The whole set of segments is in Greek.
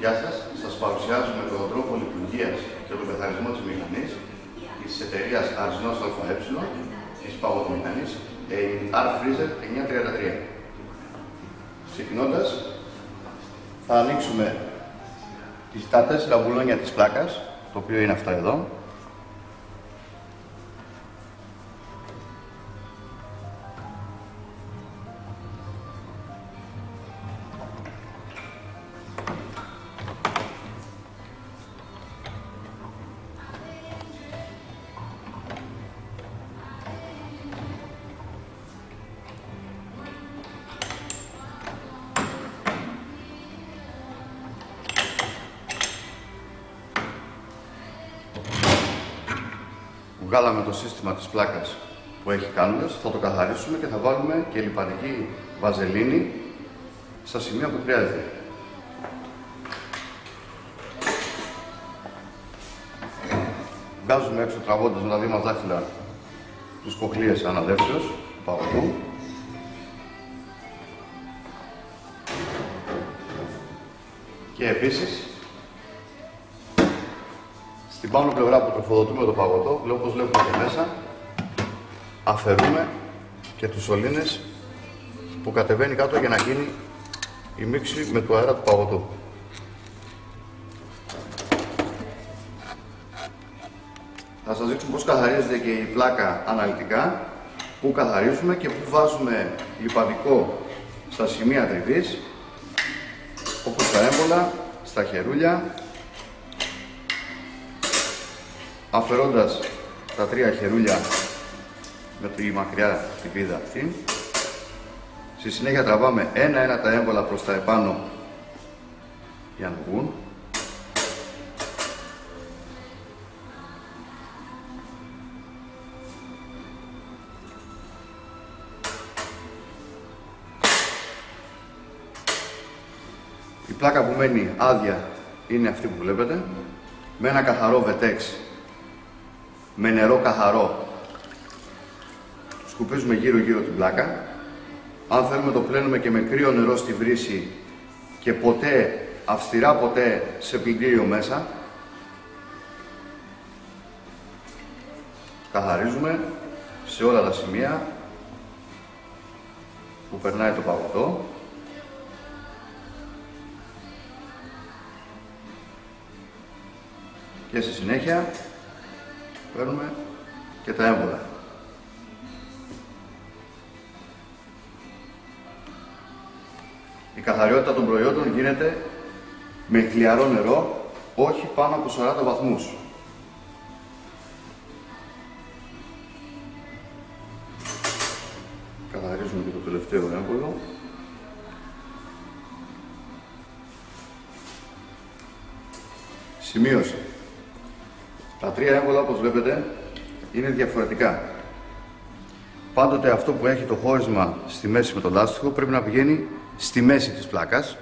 Γεια σας. Σας παρουσιάζουμε τον τρόπο λειτουργίας και τον καθαρισμό της μηχανής της εταιρείας Arsnos ΑΕ, της παγωτομηχανής R-Freezer 933. Ξεκινώντας, θα ανοίξουμε τις 4 μπουλόνια της πλάκας, το οποίο είναι αυτά εδώ. Βγάλαμε το σύστημα της πλάκας που έχει κάνοντας, θα το καθαρίσουμε και θα βάλουμε και λιπαντική βαζελίνη στα σημεία που χρειάζεται. Βγάζουμε έξω τραβώντας με τα δύο μας δάχτυλα τους κοχλίες αναδεύσεως του παγωτού. Και επίσης στην πάνω πλευρά που τροφοδοτούμε το παγωτό, όπως βλέπουμε και μέσα, αφαιρούμε και τους σωλήνες που κατεβαίνει κάτω για να γίνει η μίξη με το αέρα του παγωτού. Θα σας δείξω πώς καθαρίζεται και η πλάκα αναλυτικά, πού καθαρίζουμε και πού βάζουμε λιπαντικό στα σημεία τριβής, όπως στα έμβολα, στα χερούλια, αφαιρώντας τα 3 χερούλια με τη μακριά χτυπίδα αυτή. Στη συνέχεια τραβάμε ένα-ένα τα έμβολα προς τα επάνω για να βγουν. Η πλάκα που μένει άδεια είναι αυτή που βλέπετε, με ένα καθαρό βετέξ, με νερό καθαρό, σκουπίζουμε γύρω-γύρω την πλάκα. Αν θέλουμε το πλένουμε και με κρύο νερό στη βρύση και ποτέ, αυστηρά ποτέ, σε πλυντήριο μέσα. Καθαρίζουμε σε όλα τα σημεία που περνάει το παγωτό. Και στη συνέχεια παίρνουμε και τα έμβολα. Η καθαριότητα των προϊόντων γίνεται με χλιαρό νερό, όχι πάνω από 40 βαθμούς. Καθαρίζουμε και το τελευταίο έμβολο. Σημείωση. Τα 3 έμβολα, όπως βλέπετε, είναι διαφορετικά. Πάντοτε αυτό που έχει το χώρισμα στη μέση με το λάστιχο πρέπει να πηγαίνει στη μέση της πλάκας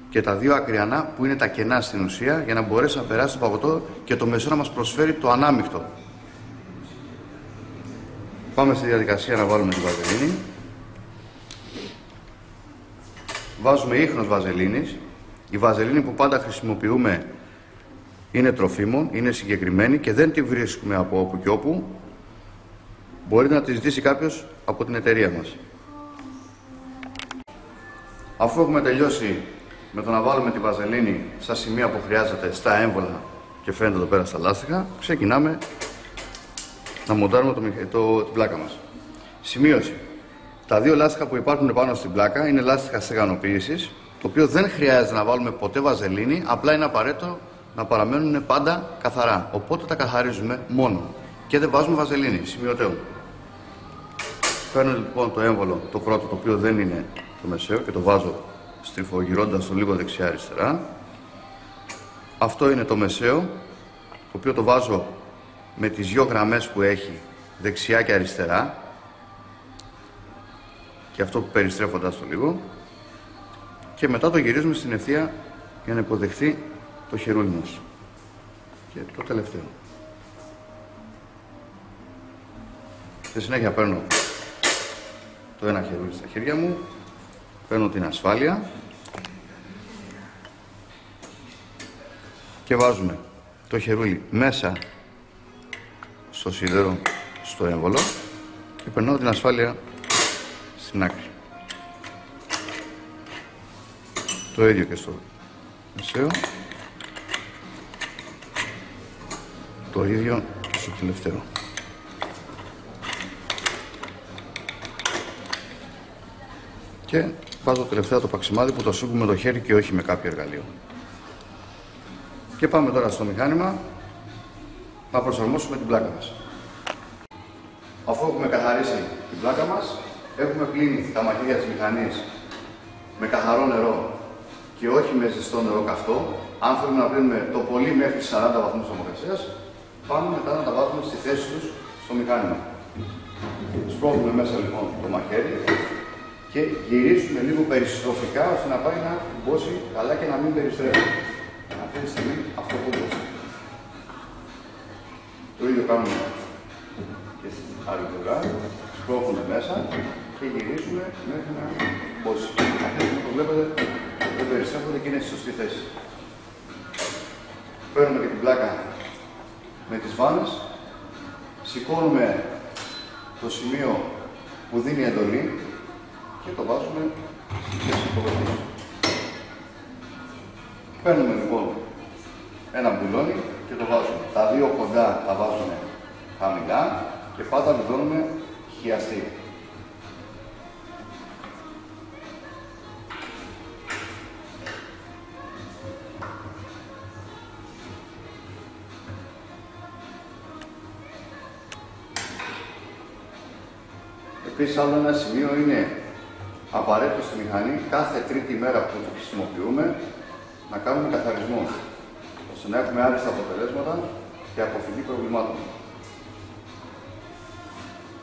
και τα 2 ακριανά που είναι τα κενά στην ουσία, για να μπορέσει να περάσει το παγωτό και το μεσό να μας προσφέρει το ανάμεικτο. Πάμε στη διαδικασία να βάλουμε τη βαζελίνη. Βάζουμε ίχνος βαζελίνης. Η βαζελίνη που πάντα χρησιμοποιούμε είναι τροφίμων, είναι συγκεκριμένη και δεν τη βρίσκουμε από όπου και όπου. Μπορεί να τη ζητήσει κάποιος από την εταιρεία μας. Αφού έχουμε τελειώσει με το να βάλουμε τη βαζελίνη στα σημεία που χρειάζεται, στα έμβολα και φαίνεται εδώ πέρα στα λάστιχα, ξεκινάμε να μοντάρουμε την πλάκα μας. Σημείωση. Τα 2 λάστιχα που υπάρχουν πάνω στην πλάκα είναι λάστιχα στεγανοποίησης, το οποίο δεν χρειάζεται να βάλουμε ποτέ βαζελίνη, απλά είναι απαραίτητο να παραμένουν πάντα καθαρά. Οπότε τα καθαρίζουμε μόνο και δεν βάζουμε βαζελίνη. Σημειωτέων. Παίρνω λοιπόν το έμβολο, το πρώτο, το οποίο δεν είναι το μεσαίο, και το βάζω στριφογυρώντας το λίγο δεξιά-αριστερά. Αυτό είναι το μεσαίο, το οποίο το βάζω με τις 2 γραμμές που έχει δεξιά και αριστερά, και αυτό που περιστρέφοντας το λίγο, και μετά το γυρίζουμε στην ευθεία για να υποδεχθεί το χερούλι μας. Και το τελευταίο. Στη συνέχεια παίρνω το ένα χερούλι στα χέρια μου, παίρνω την ασφάλεια και βάζουμε το χερούλι μέσα στο σίδερο, στο έμβολο και περνάω την ασφάλεια στην άκρη. Το ίδιο και στο μεσαίο. Το ίδιο και στο τελευταίο. Και βάζω τελευταία το παξιμάδι που το σούγουμε με το χέρι και όχι με κάποιο εργαλείο. Και πάμε τώρα στο μηχάνημα να προσαρμόσουμε την πλάκα μας. Αφού έχουμε καθαρίσει την πλάκα μας, έχουμε πλύνει τα μαχαίρια της μηχανής με καθαρό νερό και όχι με ζεστό νερό καυτό. Αν θέλουμε να πλύνουμε το πολύ μέχρι 40 βαθμούς θερμοκρασίας, πάμε μετά να τα βάζουμε στη θέση τους στο μηχάνημα. Σπρώχνουμε μέσα λοιπόν το μαχαίρι και γυρίζουμε λίγο περιστροφικά ώστε να πάει να μπώσει καλά και να μην περιστρέφει. Αυτή τη στιγμή αυτό που μπώσει. Το ίδιο κάνουμε και στην άλλη πλευρά. Σπρώχνουμε μέσα και γυρίζουμε μέχρι να μπώσει. Αυτή τη στιγμή, όπως βλέπετε, δεν περιστρέφονται και είναι στη σωστή θέση. Παίρνουμε και την πλάκα με τις βάνες, σηκώνουμε το σημείο που δίνει εντολή και το βάζουμε στη θέση που πίσω. Παίρνουμε λοιπόν ένα μπουλόνι και το βάζουμε. Τα δύο κοντά τα βάζουμε χαμηλά και πάντα βιδώνουμε χιαστή. Επίσης, άλλο ένα σημείο είναι απαραίτητο στη μηχανή κάθε τρίτη μέρα που το χρησιμοποιούμε να κάνουμε καθαρισμό, ώστε να έχουμε άριστα αποτελέσματα και αποφυγή προβλημάτων.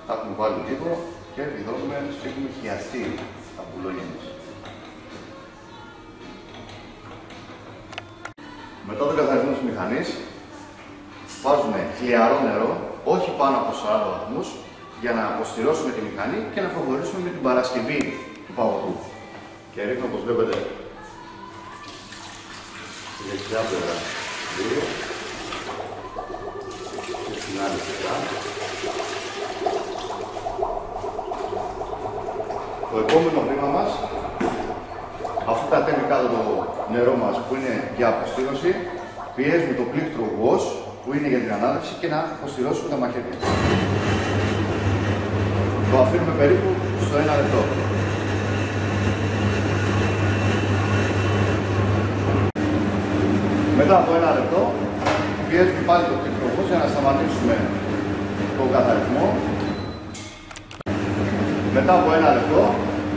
Τα έχουμε βάλει λίγο και βιδώνουμε, σφίγγουμε χιαστή τα μπουλόνια μας. Μετά τον καθαρισμό της μηχανής, βάζουμε χλιαρό νερό, όχι πάνω από 40 βαθμούς, για να αποστηρώσουμε τη μηχανή και να προχωρήσουμε με την παρασκευή του παγωτού. Και ρίχνω, όπως βλέπετε, στη δεξιά πλευρά δύο και στην άλλη πλευρά. Το επόμενο βήμα μας, αφού κατέβει κάτω το νερό μας που είναι για αποστήρωση, πιέζουμε το πλήκτρο wash που είναι για την ανάδευση και να αποστηρώσουμε τα μαχαίρια. Το αφήνουμε περίπου στο 1 λεπτό. Μετά από 1 λεπτό, πιέζουμε πάλι το πλήκτρο wash για να σταματήσουμε τον καθαρισμό. Μετά από 1 λεπτό,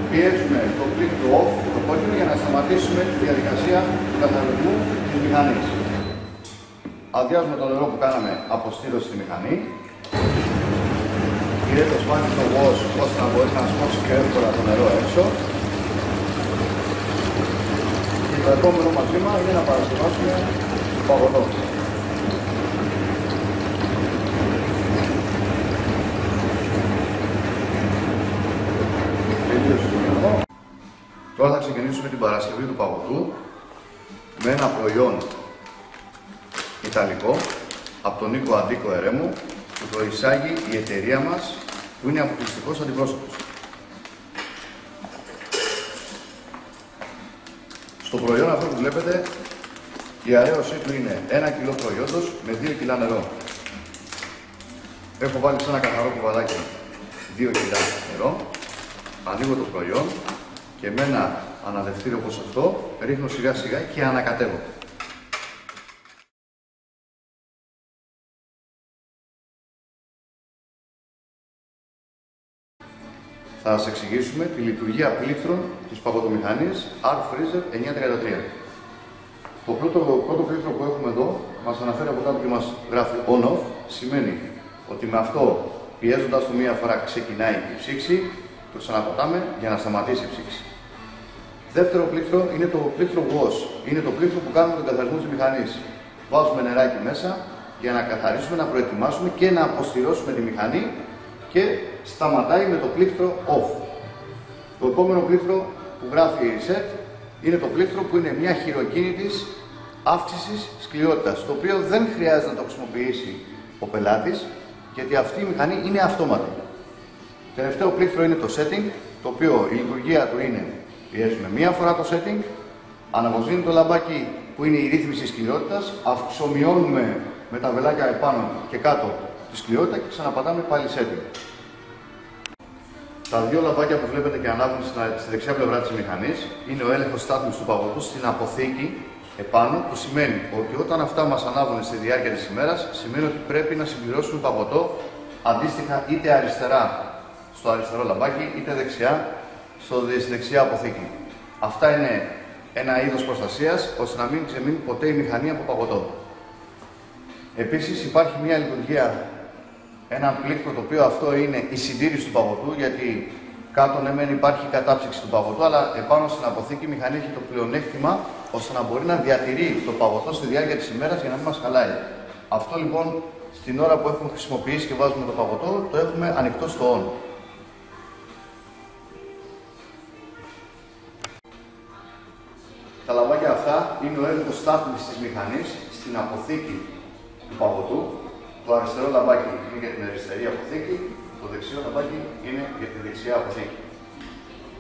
πιέζουμε το πλήκτρο off, το κόκκινο, για να σταματήσουμε τη διαδικασία του καθαρισμού της μηχανής. Αδειάζουμε το νερό που κάναμε αποστήρωση στη μηχανή. Πήρε το σπάνι στο wash ώστε να μπορέσει να σπρώξει πιο εύκολα το νερό έξω. Και το επόμενο μας βήμα είναι να παρασκευάσουμε το παγωτό. Τώρα θα ξεκινήσουμε την παρασκευή του παγωτού με ένα προϊόν ιταλικό από τον Νίκο Αντίκο Ερέμου που το εισάγει η εταιρεία μας που είναι αποκλειστικός αντιπρόσωπος. Στο προϊόν αυτό που βλέπετε η αρέωσή του είναι 1 κιλό προϊόντος με 2 κιλά νερό. Έχω βάλει σε ένα καθαρό κουβαδάκι 2 κιλά νερό, ανοίγω το προϊόν και με ένα αναδευτήριο όπως αυτό ρίχνω σιγά σιγά και ανακατεύω. Θα σας εξηγήσουμε τη λειτουργία πλήκτρων της παγωτομηχανής R-Freezer 933. Το πρώτο πλήκτρο που έχουμε εδώ μας αναφέρει από κάτω και μας γράφει on-off, σημαίνει ότι με αυτό πιέζοντας το μία φορά ξεκινάει η ψήξη, το ξαναπατάμε για να σταματήσει η ψήξη. Δεύτερο πλήκτρο είναι το πλήκτρο wash. Είναι το πλήκτρο που κάνουμε τον καθαρισμό της μηχανής. Βάζουμε νεράκι μέσα για να καθαρίσουμε, να προετοιμάσουμε και να αποστηρώσουμε τη μηχανή και σταματάει με το πλήκτρο off. Το επόμενο πλήκτρο που γράφει reset είναι το πλήκτρο που είναι μια χειροκίνητης αύξησης σκληρότητας, το οποίο δεν χρειάζεται να το χρησιμοποιήσει ο πελάτης, γιατί αυτή η μηχανή είναι αυτόματη. Τελευταίο πλήκτρο είναι το setting, το οποίο η λειτουργία του είναι: πιέζουμε μία φορά το setting, αναβοζύνει το λαμπάκι που είναι η ρύθμιση σκληρότητας, αυξομειώνουμε με τα βελάκια επάνω και κάτω τη σκληρότητα και ξαναπατάμε πάλι setting. Τα δύο λαμπάκια που βλέπετε και ανάβουν στη δεξιά πλευρά της μηχανής είναι ο έλεγχος στάθμης του παγωτού στην αποθήκη επάνω, που σημαίνει ότι όταν αυτά μας ανάβουν στη διάρκεια της ημέρας, σημαίνει ότι πρέπει να συμπληρώσουμε παγωτό αντίστοιχα είτε αριστερά στο αριστερό λαμπάκι, είτε δεξιά στη δεξιά αποθήκη. Αυτά είναι ένα είδος προστασίας, ώστε να μην ξεμείνει ποτέ η μηχανή από παγωτό. Επίσης υπάρχει μια λειτουργία, ένα πλήκτρο, το οποίο αυτό είναι η συντήρηση του παγωτού, γιατί κάτω ναι μεν υπάρχει κατάψυξη του παγωτού, αλλά επάνω στην αποθήκη η μηχανή έχει το πλεονέκτημα ώστε να μπορεί να διατηρεί το παγωτό στη διάρκεια της ημέρας για να μην μας χαλάει. Αυτό λοιπόν στην ώρα που έχουμε χρησιμοποιήσει και βάζουμε το παγωτό, το έχουμε ανοιχτό στο on. Τα λαμπάκια αυτά είναι ο έλεγχος στάθμης της μηχανής στην αποθήκη του παγωτού. Το αριστερό λαμπάκι είναι για την αριστερή αποθήκη, το δεξιό λαμπάκι είναι για τη δεξιά αποθήκη.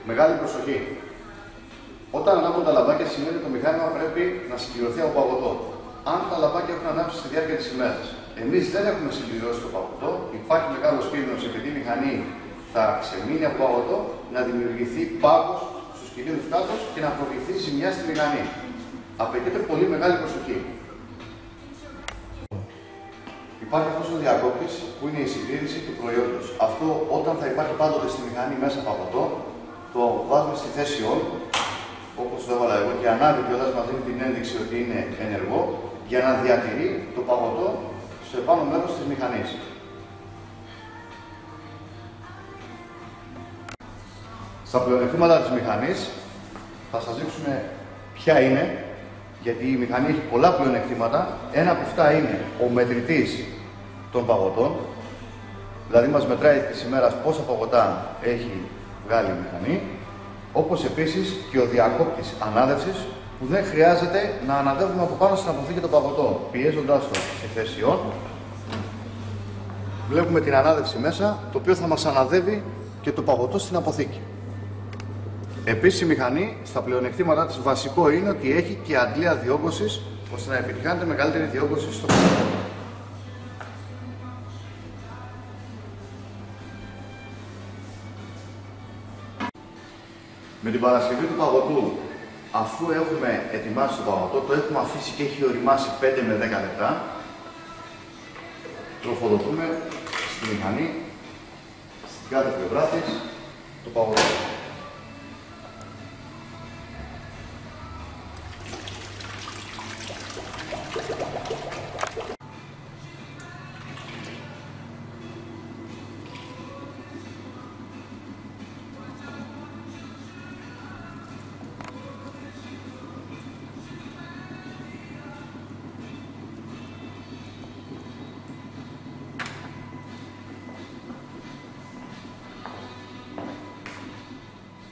Μεγάλη προσοχή. Όταν ανάβουν τα λαμπάκια, σημαίνει ότι το μηχάνημα πρέπει να συμπληρωθεί από παγωτό. Αν τα λαμπάκια έχουν ανάψει στη διάρκεια της ημέρας, εμείς δεν έχουμε συμπληρώσει το παγωτό, υπάρχει μεγάλος κίνδυνος, επειδή η μηχανή θα ξεμείνει από παγωτό, να δημιουργηθεί πάγος στους κινήτρους κάτω και να προκληθεί ζημιά στη μηχανή. Απαιτείται πολύ μεγάλη προσοχή. Υπάρχει αυτός ο διακόπτης που είναι η συντήρηση του προϊόντος. Αυτό όταν θα υπάρχει πάντοτε στη μηχανή μέσα παγωτό, το βάζουμε στη θέση on, όπως το έβαλα εγώ, και ανάβει κιόλας, μας δίνει την ένδειξη ότι είναι ενεργό, για να διατηρεί το παγωτό στο επάνω μέρος της μηχανής. Στα πλεονεκτήματα της μηχανής θα σας δείξουμε ποια είναι, γιατί η μηχανή έχει πολλά πλεονεκτήματα. Ένα από αυτά είναι ο μετρητής των παγωτών, δηλαδή μας μετράει της ημέρας πόσα παγωτά έχει βγάλει η μηχανή, όπως επίσης και ο διακόπτης ανάδευσης, που δεν χρειάζεται να αναδεύουμε από πάνω στην αποθήκη το παγωτό. Πιέζοντας το σε θέση on, βλέπουμε την ανάδευση μέσα, το οποίο θα μας αναδεύει και το παγωτό στην αποθήκη. Επίσης η μηχανή, στα πλεονεκτήματά της, βασικό είναι ότι έχει και αντλία διόγκωσης, ώστε να επιτυχάνεται μεγαλύτερη διόγκωση στο παγωτό. Με την παρασκευή του παγωτού, αφού έχουμε ετοιμάσει το παγωτό, το έχουμε αφήσει και έχει ωριμάσει 5 με 10 λεπτά, τροφοδοτούμε στη μηχανή, στην κάθε πλευρά της, το παγωτό.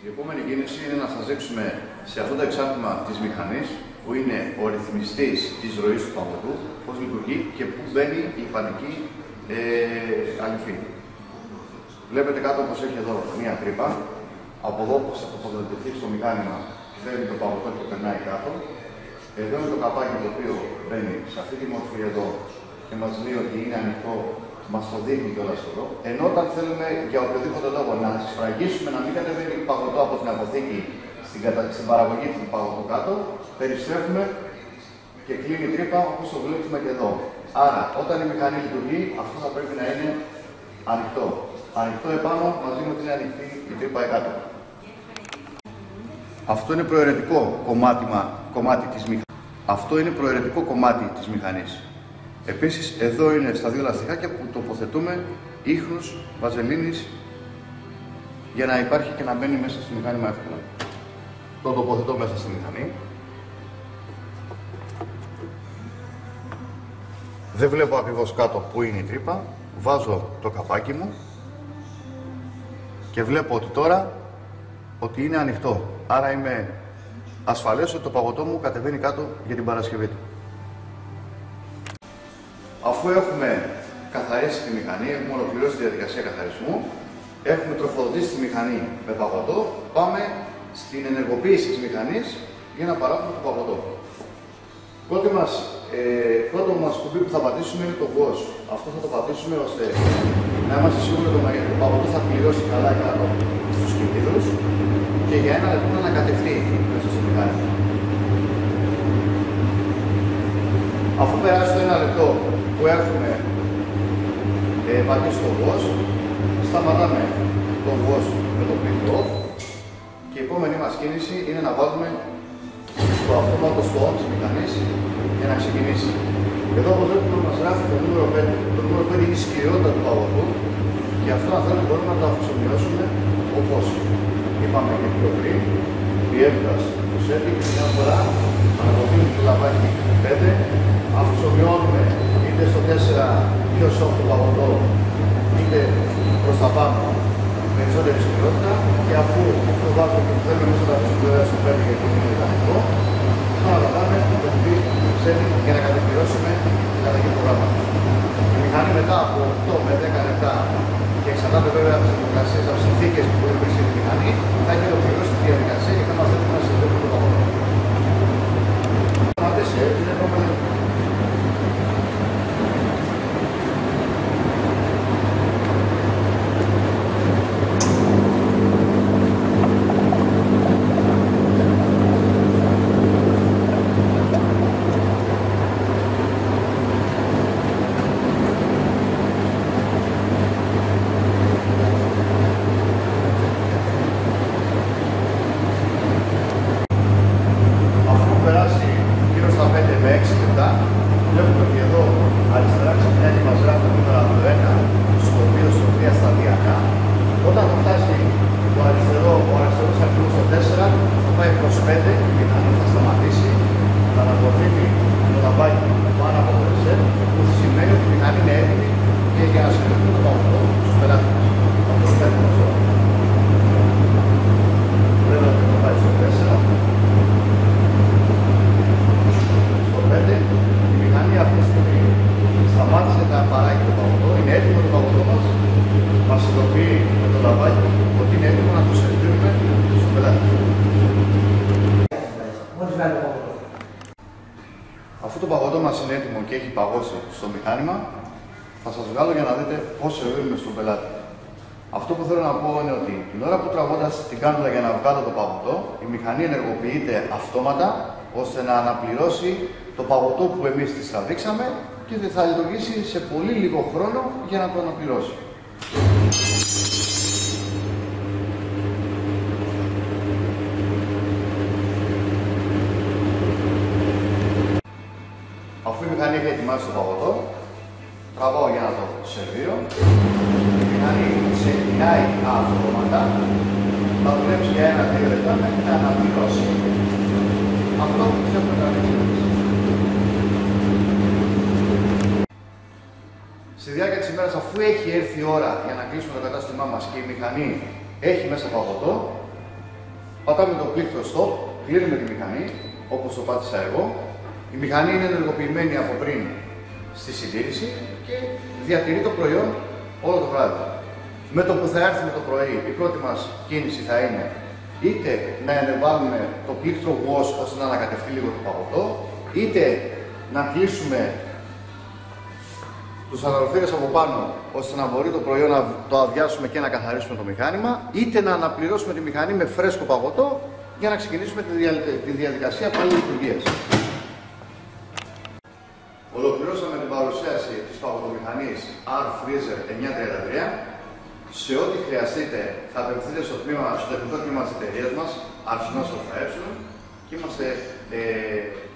Η επόμενη κίνηση είναι να σας δείξουμε σε αυτό το εξάρτημα της μηχανής, που είναι ο ρυθμιστής της ροής του παγωτού, πώς λειτουργεί και πού μπαίνει η πανική αληφή. Βλέπετε κάτω πως έχει εδώ μία τρύπα. Από εδώ πως θα τοποθετηθεί στο μηχάνημα, φέρνει το παγωτό και περνάει κάτω. Εδώ είναι το καπάκι το οποίο μπαίνει σε αυτή τη μορφή εδώ και μας λέει ότι είναι ανοιχτό. Μας το δείχνει κιόλας εδώ. Ενώ όταν θέλουμε για οποιοδήποτε λόγο να σφραγίσουμε, να μην κατεβαίνει παγωτό από την αποθήκη στην παραγωγή του παγωτού κάτω, περιστρέφουμε και κλείνει η τρύπα, όπως το βλέπουμε και εδώ. Άρα, όταν η μηχανή λειτουργεί, αυτό θα πρέπει να είναι ανοιχτό. Ανοιχτό επάνω, μαζί με ότι είναι ανοιχτή η τρύπα κάτω. Αυτό είναι προαιρετικό κομμάτι της μηχανής. Αυτό είναι προαιρετικό κομμάτι της μηχανής. Επίσης, εδώ είναι στα δύο λαστιχάκια που τοποθετούμε ίχνους βαζελίνης για να υπάρχει και να μπαίνει μέσα στο μηχάνημα εύκολα. Το τοποθετώ μέσα στη μηχανή. Δεν βλέπω ακριβώς κάτω που είναι η τρύπα. Βάζω το καπάκι μου και βλέπω ότι τώρα ότι είναι ανοιχτό. Άρα είμαι ασφαλές ότι το παγωτό μου κατεβαίνει κάτω για την Παρασκευή του. Αφού έχουμε καθαρίσει τη μηχανή, έχουμε ολοκληρώσει τη διαδικασία καθαρισμού, έχουμε τροφοδοτήσει τη μηχανή με παγωτό, πάμε στην ενεργοποίηση της μηχανής για να παράγουμε το παγωτό. Πρώτο μας κουμπί που θα πατήσουμε είναι το wash. Αυτό θα το πατήσουμε ώστε να είμαστε σίγουροι ότι το παγωτό θα πληρώσει καλά κάτω στους κινήτρους και για 1 λεπτό να ανακατευτεί μέσα στο μηχάνημα. Αφού περάσει το 1 λεπτό που έχουμε πατήσει το wash, σταματάμε το wash με το πλήκτρο off και η επόμενη μας κίνηση είναι να βάλουμε το αυτόματο στο on της μηχανής για να ξεκινήσει. Εδώ όπως βλέπουμε μας γράφει το νούμερο 5. Το νούμερο 5 είναι η σκληρότητα του παγωτού και αυτό αν θέλουμε μπορούμε να το αυξομοιώσουμε όπως είπαμε και πιο πριν, πιέζοντας το setting και μια φορά αναποδίνουμε το λαμπάκι 5, αυξομοιώνουμε είτε στο 4 πιο soft το παγωτό είτε προς τα πάνω περισσότερη σκληρότητα και αφού το βάλουμε και θέλουμε μέσα να αφήσουμε στο 5 γιατί είναι ιδανικό, θα αναλάβουμε το κουμπί setting για να κατεπληρώσουμε την αλλαγή προγράμματος. Η μηχανή μετά από 8 με 10 λεπτά και εξαρτάται βέβαια από τις διαδικασίες, από τις συνθήκες που μπορεί να βρίσκει τη μηχανή, θα έχει ολοκληρώσει τη διαδικασία και θα μας δίνει να συνδέσουμε το παγωτό. Βλέπουμε ότι εδώ αριστερά ξεπνιάζει μας γράφει το νούμερο από το 1 στο 2 στο 3 σταδιακά. Όταν θα φτάσει ο αριστερός αριθμός στο 4 θα πάει προς 5, η μηχανή θα σταματήσει, θα αναποδίνει το λαμπάκι πάνω από το reset, που σημαίνει ότι η μηχανή είναι έτοιμη και για να συνεχίσουμε το παγωτό στους πελάτες μας. Θα το παίρνουμε τώρα. Πρέπει να πάει στο 4. Αυτή τη στιγμή σταμάτησε να παράγει το παγωτό, είναι έτοιμο το παγωτό μας ειδοποιεί με το λαμπάκι ότι είναι έτοιμο να το σερβίρουμε στον πελάτη. Αφού το παγωτό μας είναι έτοιμο και έχει παγώσει στο μηχάνημα, θα σας βγάλω για να δείτε πώς σερβίρουμε στον πελάτη. Αυτό που θέλω να πω είναι ότι την ώρα που τραβώντας την κάνουλα για να βγάλω το παγωτό, η μηχανή ενεργοποιείται αυτόματα ώστε να αναπληρώσει το παγωτό που εμείς της τραβήξαμε και θα λειτουργήσει σε πολύ λίγο χρόνο για να το αναπληρώσει. Αφού η μηχανή έχει ετοιμάσει το παγωτό, τραβάω για να το σερβίρω. Η μηχανή ξεκινάει αυτόματα, θα δουλέψει για 1-2 λεπτά μέχρι να αναπληρώσει αυτό που έχουμε τραβήξει. Στη διάρκεια της ημέρας, αφού έχει έρθει η ώρα για να κλείσουμε το κατάστημά μας και η μηχανή έχει μέσα παγωτό, πατάμε το πλήκτρο stop, κλείνουμε τη μηχανή, όπως το πάτησα εγώ. Η μηχανή είναι ενεργοποιημένη από πριν στη συντήρηση και διατηρεί το προϊόν όλο το βράδυ. Με το που θα έρθουμε το πρωί, η πρώτη μας κίνηση θα είναι είτε να ενεβάλουμε το πλήκτρο wash ώστε να ανακατευτεί λίγο το παγωτό, είτε να κλείσουμε τους αναλοφύρες από πάνω ώστε να μπορεί το προϊόν να το αδειάσουμε και να καθαρίσουμε το μηχάνημα, είτε να αναπληρώσουμε τη μηχανή με φρέσκο παγωτό για να ξεκινήσουμε τη διαδικασία πάλι λειτουργίας. Ολοκληρώσαμε την παρουσίαση της παγωτομηχανής R-Freezer 933. Σε ό,τι χρειαστείτε θα απευθυνθείτε στο τεχνικό τμήμα της εταιρείας μας, Αρσενός ΑΕ, και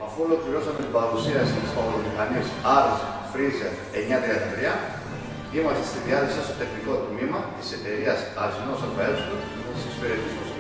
αφού ολοκληρώσαμε την παρουσίαση της παγωτομηχανής R-Freezer 933, είμαστε στη διάθεση στο τεχνικό τμήμα της εταιρείας Αρσενός ΑΕ, να σας εξυπηρετήσουμε.